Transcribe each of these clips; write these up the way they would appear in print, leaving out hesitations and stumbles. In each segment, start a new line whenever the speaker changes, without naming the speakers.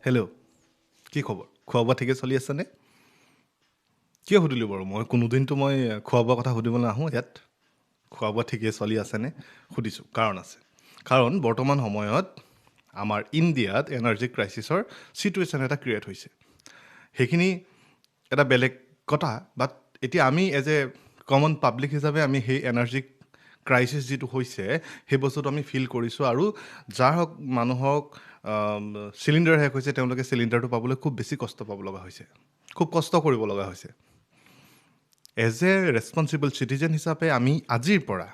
Hello' কি খবৰ খোৱা বোৱা ঠিকে চলি আছেনে কিয় সুধিলোঁ বাৰু মই কোনোদিনতো মই খোৱা বোৱা কথা সুধিবলৈ নাহোঁ ইয়াত খোৱা বোৱা ঠিকে চলি আছেনে সুধিছোঁ কাৰণ আছে কাৰণ বৰ্তমান সময়ত আমাৰ ইণ্ডিয়াত এনাৰ্জি ক্ৰাইচিছৰ ছিটুৱেশ্যন এটা ক্ৰিয়েট হৈছে সেইখিনি এটা বেলেগ কথা বাট এতিয়া আমি এজ এ কমন পাব্লিক হিচাপে আমি সেই এনাৰ্জি ক্ৰাইচিছ যিটো হৈছে সেই বস্তুটো আমি ফিল কৰিছোঁ আৰু যাৰ হওক মানুহক চিলিণ্ডাৰ শেষ হৈছে তেওঁলোকে চিলিণ্ডাৰটো পাবলৈ খুব বেছি কষ্ট পাব লগা হৈছে খুব কষ্ট কৰিব লগা হৈছে এজ এ ৰেছপনচিবল চিটিজেন হিচাপে আমি আজিৰ পৰা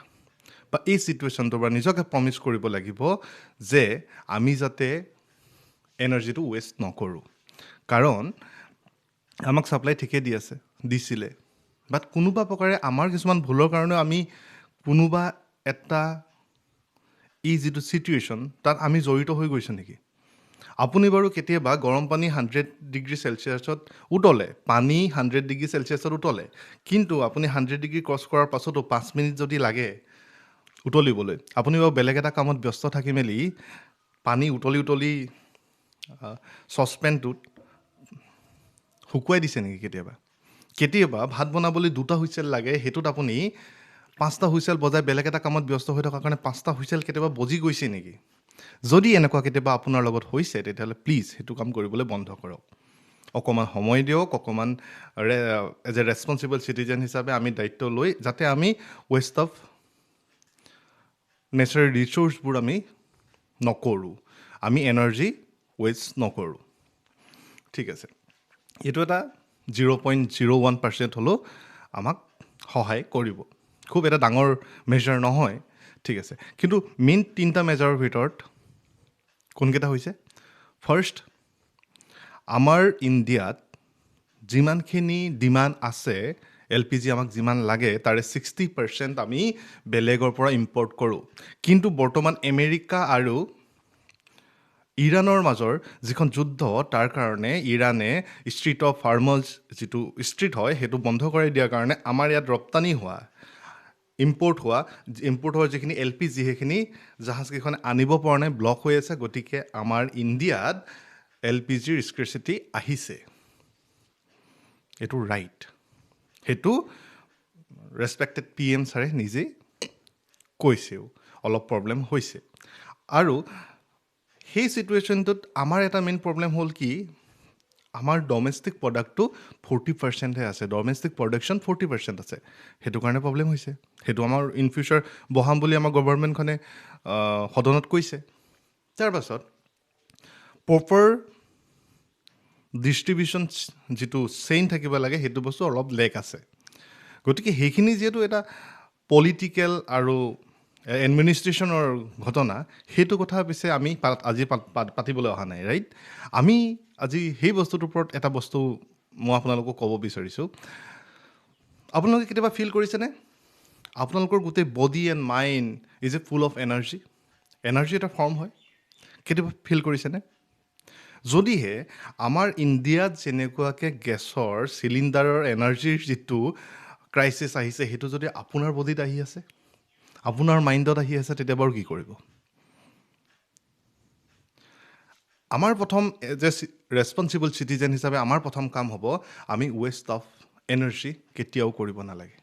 বা এই ছিটুৱেশ্যনটোৰ পৰা নিজকে প্ৰমিছ কৰিব লাগিব যে আমি যাতে এনাৰ্জিটো ৱেষ্ট নকৰোঁ কাৰণ আমাক ছাপ্লাই ঠিকেই দিছিলে বাট কোনোবা প্ৰকাৰে আমাৰ কিছুমান ভুলৰ কাৰণেও আমি কোনোবা এটা এই যিটো ছিটুৱেশ্যন তাত আমি জড়িত হৈ গৈছোঁ নেকি আপুনি বাৰু কেতিয়াবা গৰম পানী 100 ডিগ্ৰী চেলচিয়াছত উতলে পানী 100 ডিগ্ৰী চেলচিয়াছত উতলে কিন্তু আপুনি 100 ডিগ্ৰী ক্ৰছ কৰাৰ পাছতো 5 মিনিট যদি লাগে উতলিবলৈ আপুনি বাৰু বেলেগ এটা কামত ব্যস্ত থাকি মেলি পানী উতলি চচপেনটোত শুকুৱাই দিছে নেকি কেতিয়াবা ভাত বনাবলৈ 2টা হুইচেল লাগে সেইটোত আপুনি 5টা হুইচেল বজাই বেলেগ এটা কামত ব্যস্ত হৈ থকাৰ কাৰণে 5টা হুইচেল কেতিয়াবা বজি গৈছে নেকি যদি এনেকুৱা কেতিয়াবা আপোনাৰ লগত হৈছে তেতিয়াহ'লে প্লিজ সেইটো কাম কৰিবলৈ বন্ধ কৰক অকণমান সময় দিয়ক অকণমান এজ এ ৰেছপনচিবল চিটিজেন হিচাপে আমি দায়িত্ব লৈ যাতে আমি ৱেষ্ট অফ নেচাৰেল ৰিচোৰ্চবোৰ আমি নকৰোঁ আমি এনাৰ্জি ৱেষ্ট নকৰোঁ ঠিক আছে এইটো এটা 0.01% হ'লেও আমাক সহায় কৰিব খুব এটা ডাঙৰ মেজাৰ নহয় ঠিক আছে কিন্তু মেইন 3টা মেজাৰৰ ভিতৰত কোনকেইটা হৈছে ফাৰ্ষ্ট আমাৰ ইণ্ডিয়াত যিমানখিনি ডিমাণ্ড আছে LPG আমাক যিমান লাগে তাৰে 60% আমি বেলেগৰ পৰা ইম্পৰ্ট কৰোঁ কিন্তু বৰ্তমান আমেৰিকা আৰু ইৰাণৰ মাজৰ যিখন যুদ্ধ তাৰ কাৰণে ইৰাণে ষ্ট্ৰীট অফ হৰমুজ যিটো ষ্ট্ৰীট হয় সেইটো বন্ধ কৰি দিয়াৰ কাৰণে আমাৰ ইয়াত ৰপ্তানি হোৱা ইম্পৰ্ট হোৱা যিখিনি LPG সেইখিনি জাহাজকেইখন আনিব পৰা নাই ব্লক হৈ আছে গতিকে আমাৰ ইণ্ডিয়াত LPGৰ স্কেৰচিটি আহিছে এইটো ৰাইট সেইটো ৰেছপেক্টেড PM ছাৰে নিজেই কৈছেও অলপ প্ৰব্লেম হৈছে আৰু সেই ছিটুৱেশ্যনটোত আমাৰ এটা মেইন প্ৰব্লেম হ'ল কি আমাৰ ডমেষ্টিক প্ৰডাক্টটো 40%হে আছে ডমেষ্টিক প্ৰডাকশ্যন 40% আছে সেইটো কাৰণে প্ৰব্লেম হৈছে সেইটো আমাৰ ইন ফিউচাৰ বঢ়াম বুলি আমাৰ গভৰ্ণমেণ্টখনে সদনত কৈছে তাৰপাছত প্ৰপাৰ ডিষ্ট্ৰিবিউশ্যন যিটো চেইন থাকিব লাগে সেইটো বস্তু অলপ লেক আছে গতিকে সেইখিনি যিহেতু এটা পলিটিকেল আৰু এডমিনিষ্ট্ৰেশ্যনৰ ঘটনা সেইটো কথা পিছে আমি আজি পাতিবলৈ অহা নাই ৰাইট আমি আজি সেই বস্তুটোৰ ওপৰত এটা বস্তু মই আপোনালোকক ক'ব বিচাৰিছোঁ আপোনালোকে কেতিয়াবা ফিল কৰিছেনে আপোনালোকৰ গোটেই body and mind is a full of energy এটা ফৰ্ম হয় কেতিয়াবা ফিল কৰিছেনে যদিহে আমাৰ ইণ্ডিয়াত যেনেকুৱাকৈ গেছৰ চিলিণ্ডাৰৰ এনাৰ্জিৰ যিটো ক্ৰাইচিছ আহিছে সেইটো যদি আপোনাৰ বডিত আহি আছে আপোনাৰ মাইণ্ডত আহি আছে তেতিয়া বাৰু কি কৰিব আমাৰ প্ৰথম এজ এ ৰেছপনচিবল চিটিজেন হিচাপে আমাৰ প্ৰথম কাম হ'ব আমি ৱেষ্ট অফ এনাৰ্জি কেতিয়াও কৰিব নালাগে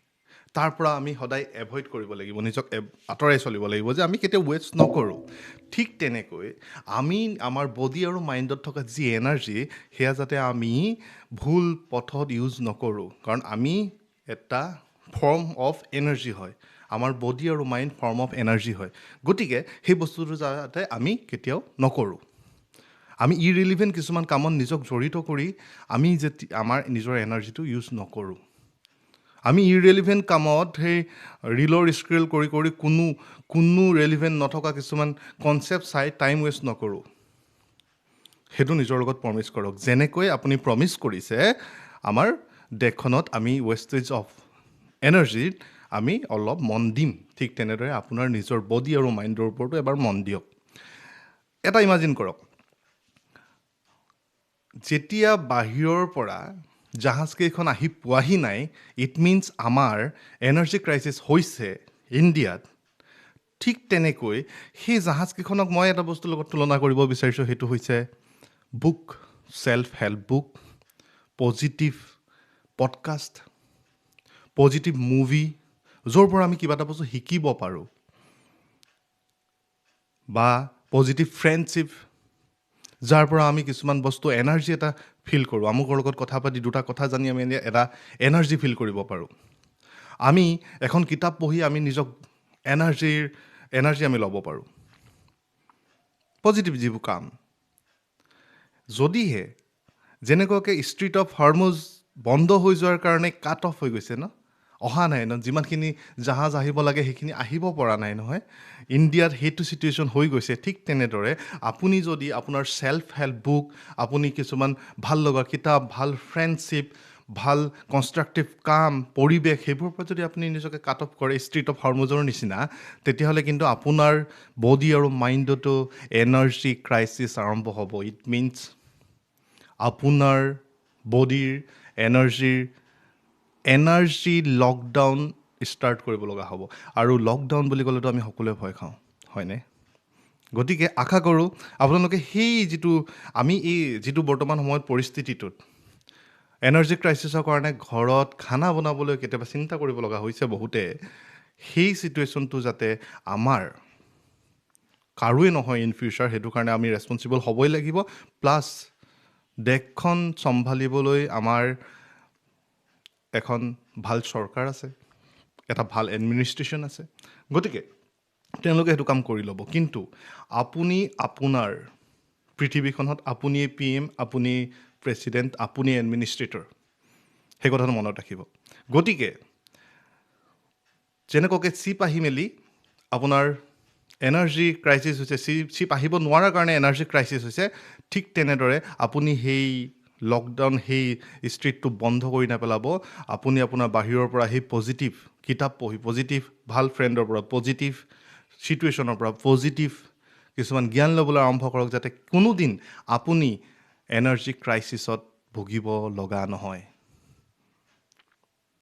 তাৰ পৰা আমি সদায় এভইড কৰিব লাগিব নিজক আঁতৰাই চলিব লাগিব যে আমি কেতিয়াও ৱেষ্ট নকৰোঁ ঠিক তেনেকৈ আমি আমাৰ বডি আৰু মাইণ্ডত থকা যি এনাৰ্জি সেয়া যাতে আমি ভুল পথত ইউজ নকৰোঁ কাৰণ আমি এটা ফৰ্ম অফ এনাৰ্জি হয় আমাৰ বডি আৰু মাইণ্ড ফৰ্ম অফ এনাৰ্জি হয় গতিকে সেই বস্তুটো যাতে আমি কেতিয়াও নকৰোঁ আমি ইৰিলিভেণ্ট কিছুমান কামত নিজক জড়িত কৰি আমি আমাৰ নিজৰ এনাৰ্জিটো ইউজ নকৰোঁ আমি ইৰেলিভেণ্ট কামত সেই ৰিলৰ স্ক্ৰল কৰি কোনো ৰেলিভেণ্ট নথকা কিছুমান কনচেপ্ট চাই টাইম ৱেষ্ট নকৰোঁ সেইটো নিজৰ লগত প্ৰমিছ কৰক যেনেকৈ আপুনি প্ৰমিছ কৰিছে আমাৰ দেশখনত আমি ৱেষ্টেজ অফ এনাৰ্জিত আমি অলপ মন দিম ঠিক তেনেদৰে আপোনাৰ নিজৰ বডি আৰু মাইণ্ডৰ ওপৰতো এবাৰ মন দিয়ক এটা ইমাজিন কৰক যেতিয়া বাহিৰৰ পৰা জাহাজকেইখন আহি পোৱাহি নাই ইট মিনছ আমাৰ এনাৰ্জি ক্ৰাইচিছ হৈছে ইণ্ডিয়াত ঠিক তেনেকৈ সেই জাহাজকেইখনক মই এটা বস্তুৰ লগত তুলনা কৰিব বিচাৰিছোঁ সেইটো হৈছে book, self help book, positive podcast, positive movie, য'ৰ পৰা আমি কিবা এটা বস্তু শিকিব পাৰোঁ, বা পজিটিভ ফ্ৰেণ্ডশ্বিপ, যাৰ পৰা আমি কিছুমান বস্তু এনাৰ্জি এটা ফিল কৰোঁ। আমুকৰ লগত কথা পাতি দুটা কথা জানি আমি এটা এনাৰ্জি ফিল কৰিব পাৰোঁ। আমি এখন কিতাপ পঢ়ি আমি নিজক এনাৰ্জি আমি ল'ব পাৰোঁ। পজিটিভ যিবোৰ কাম, যদিহে যেনেকুৱাকৈ ষ্ট্ৰীট অফ হৰমুজ বন্ধ হৈ যোৱাৰ কাৰণে কাট অফ হৈ গৈছে অহা নাই যিমানখিনি জাহাজ আহিব লাগে সেইখিনি আহিব পৰা নাই নহয়, ইণ্ডিয়াত সেইটো চিটুৱেশ্যন হৈ গৈছে। ঠিক তেনেদৰে আপুনি যদি আপোনাৰ ছেল্ফ হেল্প বুক, আপুনি কিছুমান ভাল লগা কিতাপ, ভাল ফ্ৰেণ্ডশ্বিপ, ভাল কনষ্ট্ৰাক্টিভ কাম, পৰিৱেশ, সেইবোৰৰ পৰা যদি আপুনি নিজকে কাট অফ কৰে ষ্ট্ৰীট অফ হৰমুজৰ নিচিনা, তেতিয়াহ'লে কিন্তু আপোনাৰ বডি আৰু মাইণ্ডতো এনাৰ্জি ক্ৰাইচিছ আৰম্ভ হ'ব। ইট মিনছ আপোনাৰ বডিৰ এনাৰ্জি লকডাউন ষ্টাৰ্ট কৰিব লগা হ'ব। আৰু লকডাউন বুলি ক'লেতো আমি সকলোৱে ভয় খাওঁ, হয়নে? গতিকে আশা কৰোঁ আপোনালোকে সেই যিটো বৰ্তমান সময়ত পৰিস্থিতিটোত এনাৰ্জি ক্ৰাইচিছৰ কাৰণে ঘৰত খানা বনাবলৈ কেতিয়াবা চিন্তা কৰিব লগা হৈছে বহুতে, সেই চিটুৱেশ্যনটো যাতে আমাৰ কাৰোৱে নহয় ইন ফিউচাৰ, সেইটো কাৰণে আমি ৰেছপনচিবল হ'বই লাগিব। প্লাছ দেশখন চম্ভালিবলৈ আমাৰ এখন ভাল চৰকাৰ আছে, এটা ভাল এডমিনিষ্ট্ৰেশ্যন আছে। গতিকে তেওঁলোকে সেইটো কাম কৰি ল'ব। কিন্তু আপুনি আপোনাৰ পৃথিৱীখনত আপুনিয়ে PM, আপুনি প্ৰেছিডেণ্ট, আপুনি এডমিনিষ্ট্ৰেটৰ, সেই কথাটো মনত ৰাখিব। গতিকে যেনেকুৱাকৈ চিপ আহি মেলি আপোনাৰ এনাৰ্জি ক্ৰাইচিছ হৈছে, চিপ আহিব নোৱাৰাৰ কাৰণে এনাৰ্জি ক্ৰাইচিছ হৈছে, ঠিক তেনেদৰে আপুনি সেই লকডাউন, সেই ষ্ট্ৰীটটো বন্ধ কৰি নেপেলাব। আপুনি আপোনাৰ বাহিৰৰ পৰা সেই পজিটিভ কিতাপ পঢ়ি, পজিটিভ ভাল ফ্ৰেণ্ডৰ পৰা, পজিটিভ চিটুৱেশ্যনৰ পৰা পজিটিভ কিছুমান জ্ঞান ল'বলৈ আৰম্ভ কৰক, যাতে কোনোদিন আপুনি এনাৰ্জি ক্ৰাইচিছত ভুগিব লগা নহয়।